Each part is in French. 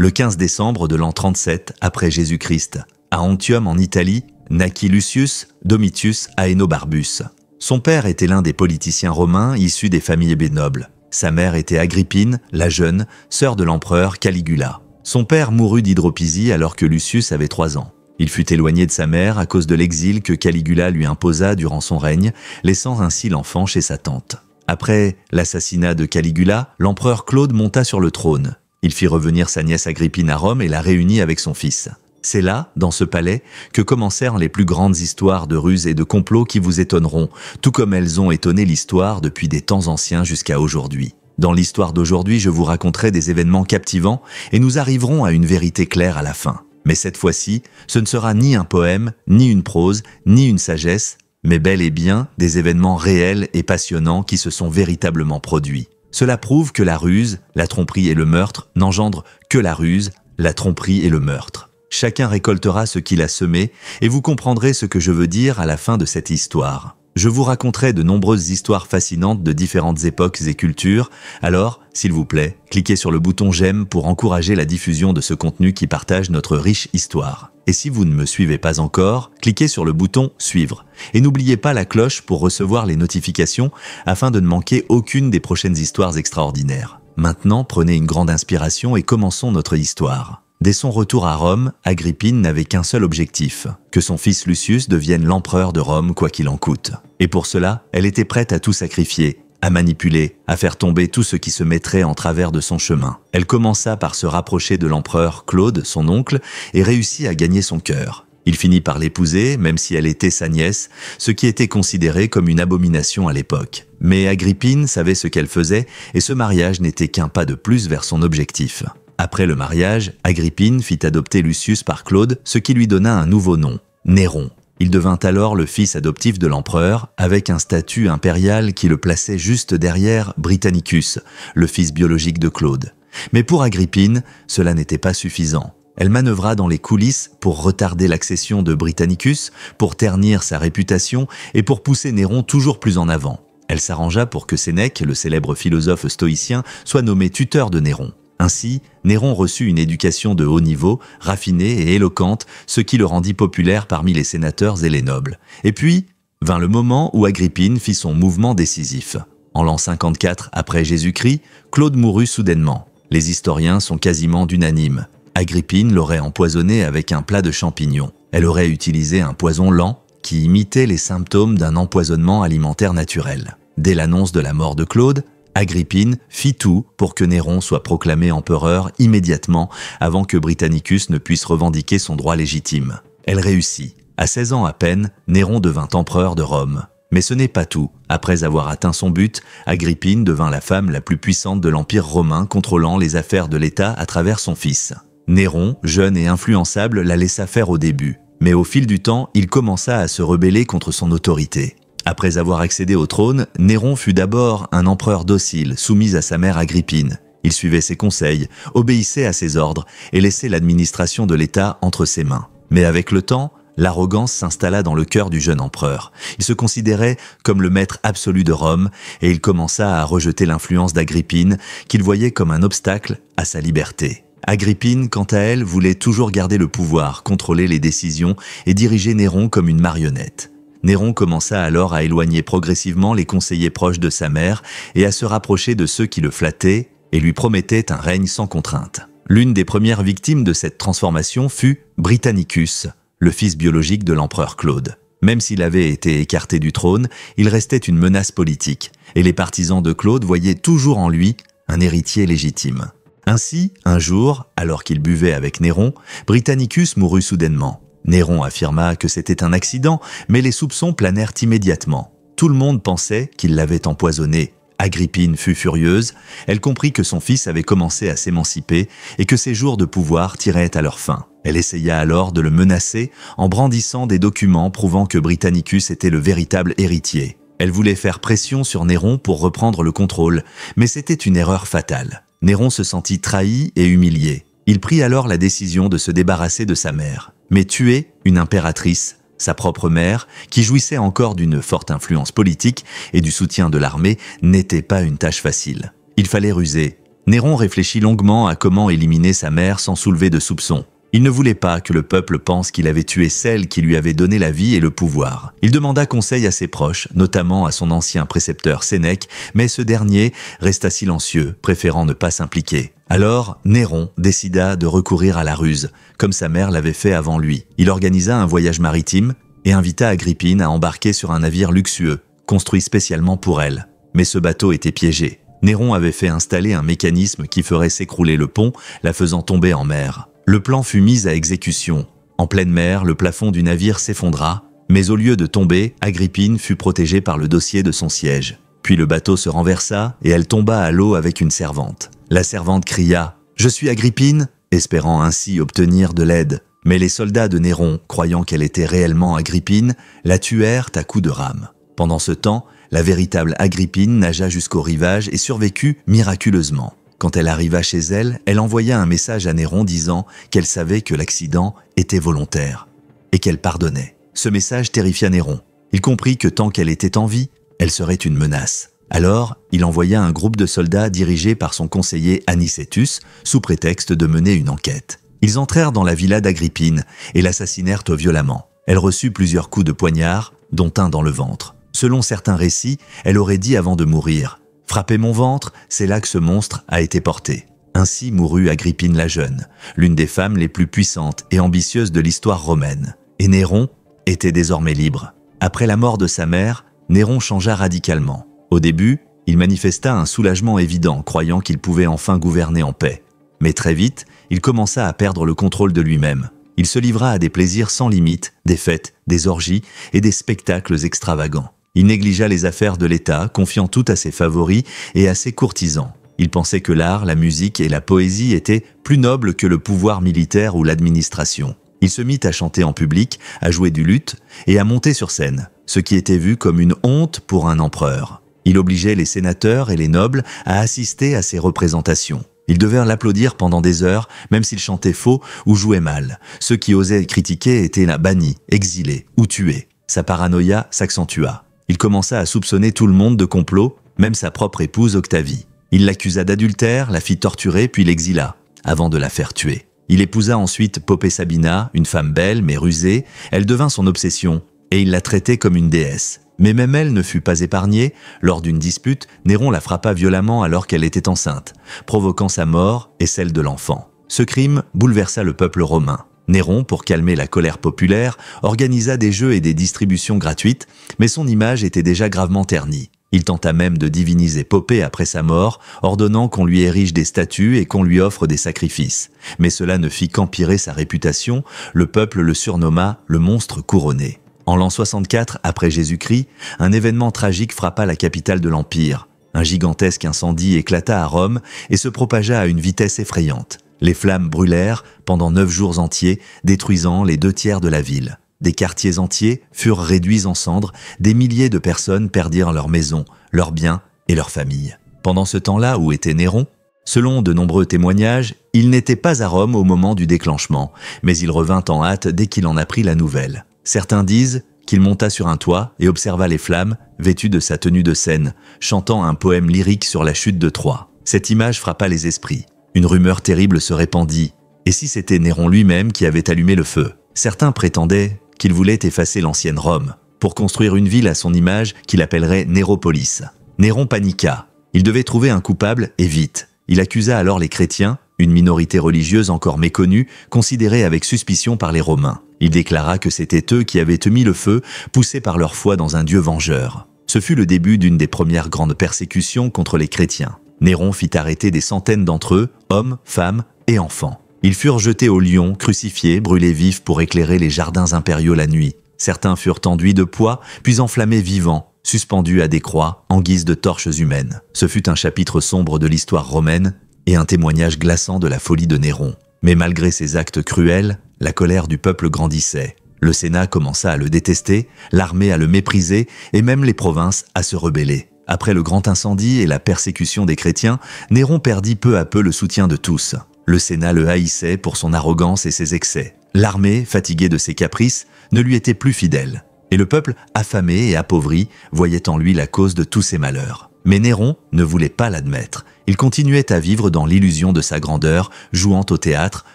Le 15 décembre de l'an 37 après Jésus-Christ, à Antium en Italie, naquit Lucius Domitius Aenobarbus. Son père était l'un des politiciens romains issus des familles nobles. Sa mère était Agrippine, la jeune, sœur de l'empereur Caligula. Son père mourut d'hydropisie alors que Lucius avait 3 ans. Il fut éloigné de sa mère à cause de l'exil que Caligula lui imposa durant son règne, laissant ainsi l'enfant chez sa tante. Après l'assassinat de Caligula, l'empereur Claude monta sur le trône. Il fit revenir sa nièce Agrippine à Rome et la réunit avec son fils. C'est là, dans ce palais, que commencèrent les plus grandes histoires de ruses et de complots qui vous étonneront, tout comme elles ont étonné l'histoire depuis des temps anciens jusqu'à aujourd'hui. Dans l'histoire d'aujourd'hui, je vous raconterai des événements captivants et nous arriverons à une vérité claire à la fin. Mais cette fois-ci, ce ne sera ni un poème, ni une prose, ni une sagesse, mais bel et bien des événements réels et passionnants qui se sont véritablement produits. Cela prouve que la ruse, la tromperie et le meurtre n'engendrent que la ruse, la tromperie et le meurtre. Chacun récoltera ce qu'il a semé et vous comprendrez ce que je veux dire à la fin de cette histoire. Je vous raconterai de nombreuses histoires fascinantes de différentes époques et cultures, alors, s'il vous plaît, cliquez sur le bouton j'aime pour encourager la diffusion de ce contenu qui partage notre riche histoire. Et si vous ne me suivez pas encore, cliquez sur le bouton suivre. Et n'oubliez pas la cloche pour recevoir les notifications afin de ne manquer aucune des prochaines histoires extraordinaires. Maintenant, prenez une grande inspiration et commençons notre histoire. Dès son retour à Rome, Agrippine n'avait qu'un seul objectif, que son fils Lucius devienne l'empereur de Rome quoi qu'il en coûte. Et pour cela, elle était prête à tout sacrifier, à manipuler, à faire tomber tout ce qui se mettrait en travers de son chemin. Elle commença par se rapprocher de l'empereur Claude, son oncle, et réussit à gagner son cœur. Il finit par l'épouser, même si elle était sa nièce, ce qui était considéré comme une abomination à l'époque. Mais Agrippine savait ce qu'elle faisait, et ce mariage n'était qu'un pas de plus vers son objectif. Après le mariage, Agrippine fit adopter Lucius par Claude, ce qui lui donna un nouveau nom, Néron. Il devint alors le fils adoptif de l'empereur, avec un statut impérial qui le plaçait juste derrière Britannicus, le fils biologique de Claude. Mais pour Agrippine, cela n'était pas suffisant. Elle manœuvra dans les coulisses pour retarder l'accession de Britannicus, pour ternir sa réputation et pour pousser Néron toujours plus en avant. Elle s'arrangea pour que Sénèque, le célèbre philosophe stoïcien, soit nommé tuteur de Néron. Ainsi, Néron reçut une éducation de haut niveau, raffinée et éloquente, ce qui le rendit populaire parmi les sénateurs et les nobles. Et puis, vint le moment où Agrippine fit son mouvement décisif. En l'an 54 après Jésus-Christ, Claude mourut soudainement. Les historiens sont quasiment unanimes. Agrippine l'aurait empoisonné avec un plat de champignons. Elle aurait utilisé un poison lent qui imitait les symptômes d'un empoisonnement alimentaire naturel. Dès l'annonce de la mort de Claude, Agrippine fit tout pour que Néron soit proclamé empereur immédiatement avant que Britannicus ne puisse revendiquer son droit légitime. Elle réussit. À 16 ans à peine, Néron devint empereur de Rome. Mais ce n'est pas tout. Après avoir atteint son but, Agrippine devint la femme la plus puissante de l'Empire romain contrôlant les affaires de l'État à travers son fils. Néron, jeune et influençable, la laissa faire au début. Mais au fil du temps, il commença à se rebeller contre son autorité. Après avoir accédé au trône, Néron fut d'abord un empereur docile, soumis à sa mère Agrippine. Il suivait ses conseils, obéissait à ses ordres et laissait l'administration de l'État entre ses mains. Mais avec le temps, l'arrogance s'installa dans le cœur du jeune empereur. Il se considérait comme le maître absolu de Rome et il commença à rejeter l'influence d'Agrippine qu'il voyait comme un obstacle à sa liberté. Agrippine, quant à elle, voulait toujours garder le pouvoir, contrôler les décisions et diriger Néron comme une marionnette. Néron commença alors à éloigner progressivement les conseillers proches de sa mère et à se rapprocher de ceux qui le flattaient et lui promettaient un règne sans contrainte. L'une des premières victimes de cette transformation fut Britannicus, le fils biologique de l'empereur Claude. Même s'il avait été écarté du trône, il restait une menace politique, et les partisans de Claude voyaient toujours en lui un héritier légitime. Ainsi, un jour, alors qu'il buvait avec Néron, Britannicus mourut soudainement. Néron affirma que c'était un accident, mais les soupçons planèrent immédiatement. Tout le monde pensait qu'il l'avait empoisonné. Agrippine fut furieuse, elle comprit que son fils avait commencé à s'émanciper et que ses jours de pouvoir tiraient à leur fin. Elle essaya alors de le menacer en brandissant des documents prouvant que Britannicus était le véritable héritier. Elle voulait faire pression sur Néron pour reprendre le contrôle, mais c'était une erreur fatale. Néron se sentit trahi et humilié. Il prit alors la décision de se débarrasser de sa mère. Mais tuer une impératrice, sa propre mère, qui jouissait encore d'une forte influence politique et du soutien de l'armée, n'était pas une tâche facile. Il fallait ruser. Néron réfléchit longuement à comment éliminer sa mère sans soulever de soupçons. Il ne voulait pas que le peuple pense qu'il avait tué celle qui lui avait donné la vie et le pouvoir. Il demanda conseil à ses proches, notamment à son ancien précepteur Sénèque, mais ce dernier resta silencieux, préférant ne pas s'impliquer. Alors, Néron décida de recourir à la ruse, comme sa mère l'avait fait avant lui. Il organisa un voyage maritime et invita Agrippine à embarquer sur un navire luxueux, construit spécialement pour elle. Mais ce bateau était piégé. Néron avait fait installer un mécanisme qui ferait s'écrouler le pont, la faisant tomber en mer. Le plan fut mis à exécution. En pleine mer, le plafond du navire s'effondra, mais au lieu de tomber, Agrippine fut protégée par le dossier de son siège. Puis le bateau se renversa et elle tomba à l'eau avec une servante. La servante cria « Je suis Agrippine !» espérant ainsi obtenir de l'aide. Mais les soldats de Néron, croyant qu'elle était réellement Agrippine, la tuèrent à coups de rame. Pendant ce temps, la véritable Agrippine nagea jusqu'au rivage et survécut miraculeusement. Quand elle arriva chez elle, elle envoya un message à Néron disant qu'elle savait que l'accident était volontaire et qu'elle pardonnait. Ce message terrifia Néron. Il comprit que tant qu'elle était en vie, elle serait une menace. Alors, il envoya un groupe de soldats dirigés par son conseiller Anicetus sous prétexte de mener une enquête. Ils entrèrent dans la villa d'Agrippine et l'assassinèrent violemment. Elle reçut plusieurs coups de poignard, dont un dans le ventre. Selon certains récits, elle aurait dit avant de mourir « Frappez mon ventre, c'est là que ce monstre a été porté ». Ainsi mourut Agrippine la jeune, l'une des femmes les plus puissantes et ambitieuses de l'histoire romaine. Et Néron était désormais libre. Après la mort de sa mère, Néron changea radicalement. Au début, il manifesta un soulagement évident, croyant qu'il pouvait enfin gouverner en paix. Mais très vite, il commença à perdre le contrôle de lui-même. Il se livra à des plaisirs sans limite, des fêtes, des orgies et des spectacles extravagants. Il négligea les affaires de l'État, confiant tout à ses favoris et à ses courtisans. Il pensait que l'art, la musique et la poésie étaient plus nobles que le pouvoir militaire ou l'administration. Il se mit à chanter en public, à jouer du luth et à monter sur scène, ce qui était vu comme une honte pour un empereur. Il obligeait les sénateurs et les nobles à assister à ses représentations. Ils devaient l'applaudir pendant des heures, même s'il chantait faux ou jouait mal. Ceux qui osaient critiquer étaient bannis, exilés ou tués. Sa paranoïa s'accentua. Il commença à soupçonner tout le monde de complot, même sa propre épouse Octavie. Il l'accusa d'adultère, la fit torturer puis l'exila, avant de la faire tuer. Il épousa ensuite Poppée Sabina, une femme belle mais rusée. Elle devint son obsession et il la traitait comme une déesse. Mais même elle ne fut pas épargnée. Lors d'une dispute, Néron la frappa violemment alors qu'elle était enceinte, provoquant sa mort et celle de l'enfant. Ce crime bouleversa le peuple romain. Néron, pour calmer la colère populaire, organisa des jeux et des distributions gratuites, mais son image était déjà gravement ternie. Il tenta même de diviniser Poppée après sa mort, ordonnant qu'on lui érige des statues et qu'on lui offre des sacrifices. Mais cela ne fit qu'empirer sa réputation, le peuple le surnomma le monstre couronné. En l'an 64 après Jésus-Christ, un événement tragique frappa la capitale de l'Empire. Un gigantesque incendie éclata à Rome et se propagea à une vitesse effrayante. Les flammes brûlèrent pendant 9 jours entiers, détruisant les 2/3 de la ville. Des quartiers entiers furent réduits en cendres, des milliers de personnes perdirent leurs maisons, leurs biens et leurs familles. Pendant ce temps-là, où était Néron? Selon de nombreux témoignages, il n'était pas à Rome au moment du déclenchement, mais il revint en hâte dès qu'il en apprit la nouvelle. Certains disent qu'il monta sur un toit et observa les flammes, vêtu de sa tenue de scène, chantant un poème lyrique sur la chute de Troie. Cette image frappa les esprits. Une rumeur terrible se répandit. Et si c'était Néron lui-même qui avait allumé le feu? Certains prétendaient qu'il voulait effacer l'ancienne Rome, pour construire une ville à son image qu'il appellerait Néropolis. Néron paniqua. Il devait trouver un coupable et vite. Il accusa alors les chrétiens, une minorité religieuse encore méconnue, considérée avec suspicion par les Romains. Il déclara que c'était eux qui avaient mis le feu, poussés par leur foi dans un Dieu vengeur. Ce fut le début d'une des premières grandes persécutions contre les chrétiens. Néron fit arrêter des centaines d'entre eux, hommes, femmes et enfants. Ils furent jetés au lion, crucifiés, brûlés vifs pour éclairer les jardins impériaux la nuit. Certains furent enduits de poix, puis enflammés vivants, suspendus à des croix en guise de torches humaines. Ce fut un chapitre sombre de l'histoire romaine et un témoignage glaçant de la folie de Néron. Mais malgré ces actes cruels, la colère du peuple grandissait. Le Sénat commença à le détester, l'armée à le mépriser et même les provinces à se rebeller. Après le grand incendie et la persécution des chrétiens, Néron perdit peu à peu le soutien de tous. Le Sénat le haïssait pour son arrogance et ses excès. L'armée, fatiguée de ses caprices, ne lui était plus fidèle. Et le peuple, affamé et appauvri, voyait en lui la cause de tous ses malheurs. Mais Néron ne voulait pas l'admettre. Il continuait à vivre dans l'illusion de sa grandeur, jouant au théâtre,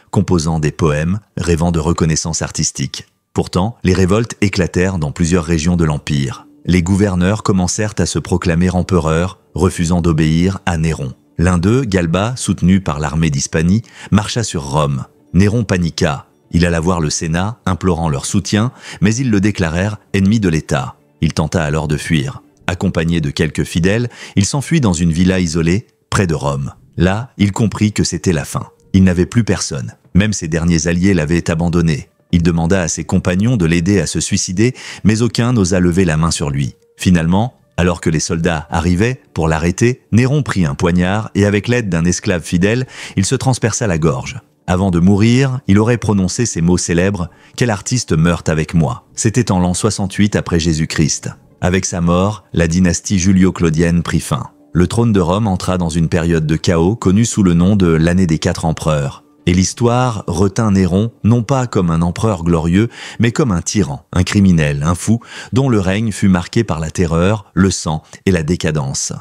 composant des poèmes, rêvant de reconnaissance artistique. Pourtant, les révoltes éclatèrent dans plusieurs régions de l'Empire. Les gouverneurs commencèrent à se proclamer empereurs, refusant d'obéir à Néron. L'un d'eux, Galba, soutenu par l'armée d'Hispanie, marcha sur Rome. Néron paniqua. Il alla voir le Sénat, implorant leur soutien, mais ils le déclarèrent ennemi de l'État. Il tenta alors de fuir. Accompagné de quelques fidèles, il s'enfuit dans une villa isolée, près de Rome. Là, il comprit que c'était la fin. Il n'avait plus personne. Même ses derniers alliés l'avaient abandonné. Il demanda à ses compagnons de l'aider à se suicider, mais aucun n'osa lever la main sur lui. Finalement, alors que les soldats arrivaient pour l'arrêter, Néron prit un poignard et avec l'aide d'un esclave fidèle, il se transperça la gorge. Avant de mourir, il aurait prononcé ces mots célèbres « Quel artiste meurt avec moi ?» C'était en l'an 68 après Jésus-Christ. Avec sa mort, la dynastie julio-claudienne prit fin. Le trône de Rome entra dans une période de chaos connue sous le nom de l'année des 4 empereurs. Et l'histoire retint Néron non pas comme un empereur glorieux, mais comme un tyran, un criminel, un fou, dont le règne fut marqué par la terreur, le sang et la décadence.